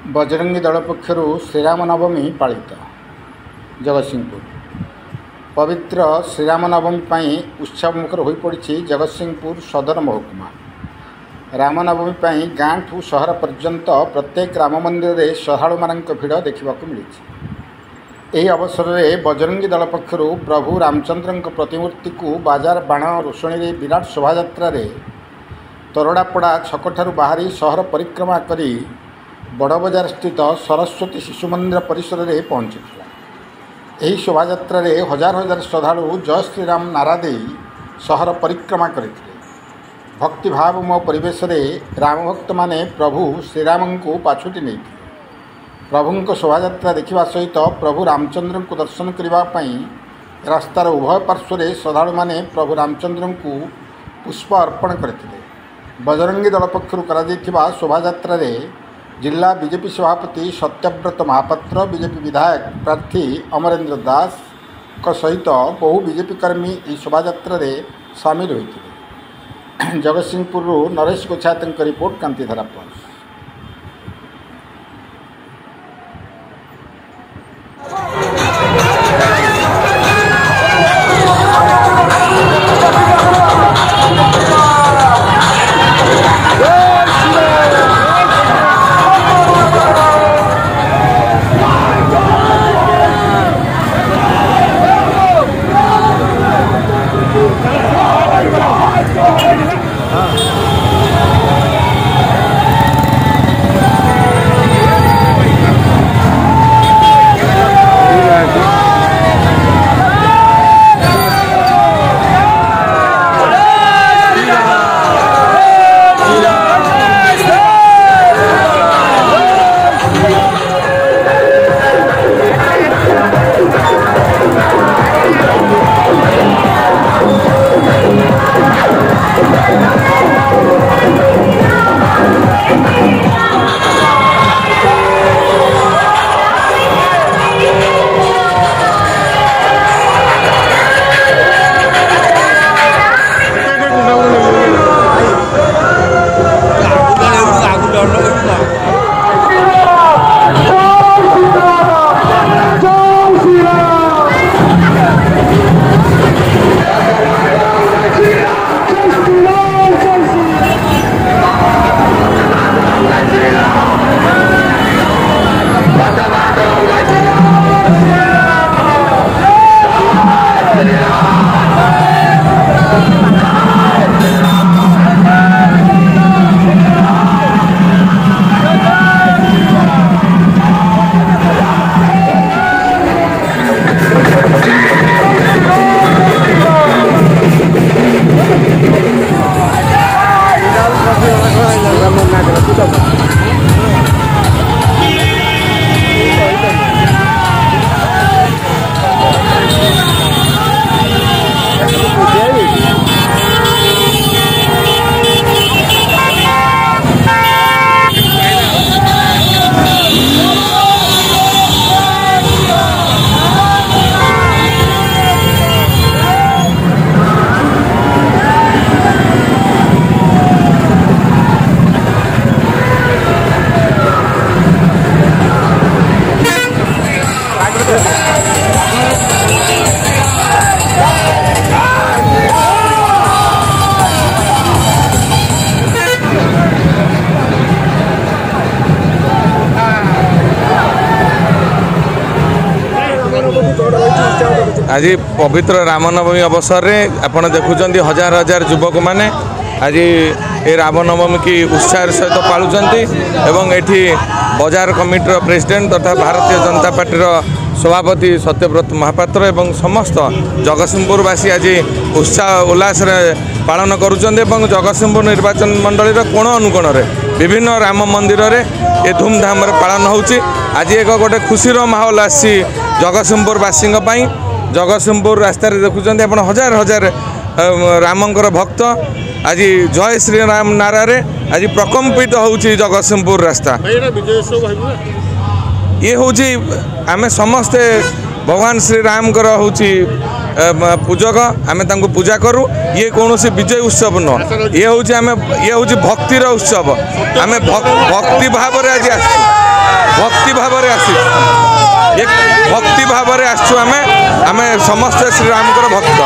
बजरंगी दल पक्षर श्रीराम नवमी पालित जगतसिंहपुर पवित्र श्रीराम नवमी उत्सवमुखर हो पड़ी जगतसिंहपुर सदर महकुमा। रामनवमी गाँ ठू सहर पर्यंत प्रत्येक राम मंदिर में श्रद्धालु मान भिड़ देखा मिली। यह अवसर में बजरंगी दल पक्षर प्रभु रामचंद्र प्रतिमूर्ति को बाजार बाण रोषणी विराट शोभा तोरड़ापड़ा छकठार बाहरी सहर परिक्रमा करी बड़बजार स्थित सरस्वती शिशु मंदिर परिसर में पहुंची। यह शोभा हजार हजार श्रद्धालु जय श्रीराम नारा दे सहर परिक्रमा करते। भक्तिभावमय परिवेश में राम भक्त माने प्रभु श्रीराम को पाछुटी नहीं प्रभु शोभा देखा सहित प्रभु रामचंद्र को दर्शन करने रास्तार उभय पार्श्व श्रद्धालु माने प्रभु रामचंद्र को पुष्प अर्पण करते। बजरंगी दल पक्षर शोभा जिला बीजेपी सभापति सत्यव्रत महापात्र, बीजेपी विधायक प्रार्थी अमरेंद्र दास सहित बहु बीजेपी कर्मी इस शोभा सामिल होते। Jagatsinghpur Naresh Gochhayat report Kantidhara plus. आज पवित्र रामनवमी अवसर में आपड़ देखुं हजार हजार युवक मैंने आज ये रामनवमी की उत्साह सहित पालुंट एवं एठी बजार कमिटर प्रेसिडेंट तथा भारतीय जनता पार्टी सभापति सत्यव्रत महापात्र एवं समस्त जगतसिंहपुरवासी आज उत्साह उल्लास पालन करुँच। जगतसिंहपुर निर्वाचन मंडल कोण अनुकोण विभिन्न राम मंदिर रे ये धूमधाम पालन होची। आज एक गोटे खुशीर माहौल आसी जगतसिंहपुरवासी। जगतसिंहपुर रास्तार देखुं आप हजार हजार रामंकर भक्त आज जय श्रीराम नारा रे आज प्रकम्पित होची जगतसिंहपुर रास्ता। ये हूँ आम समस्ते भगवान श्रीराम हूँ पूजक आम पूजा करूँ। ये कौन सी विजय उत्सव नुह, ये हूँ भक्तिर उत्सव। आम भक्ति भाव आज ଭାବରେ ଆସିଛୁ ଭକ୍ତି ଭାବରେ ଆସିଛୁ ଆମେ ସମସ୍ତେ ଶ୍ରୀରାମଙ୍କର ଭକ୍ତ।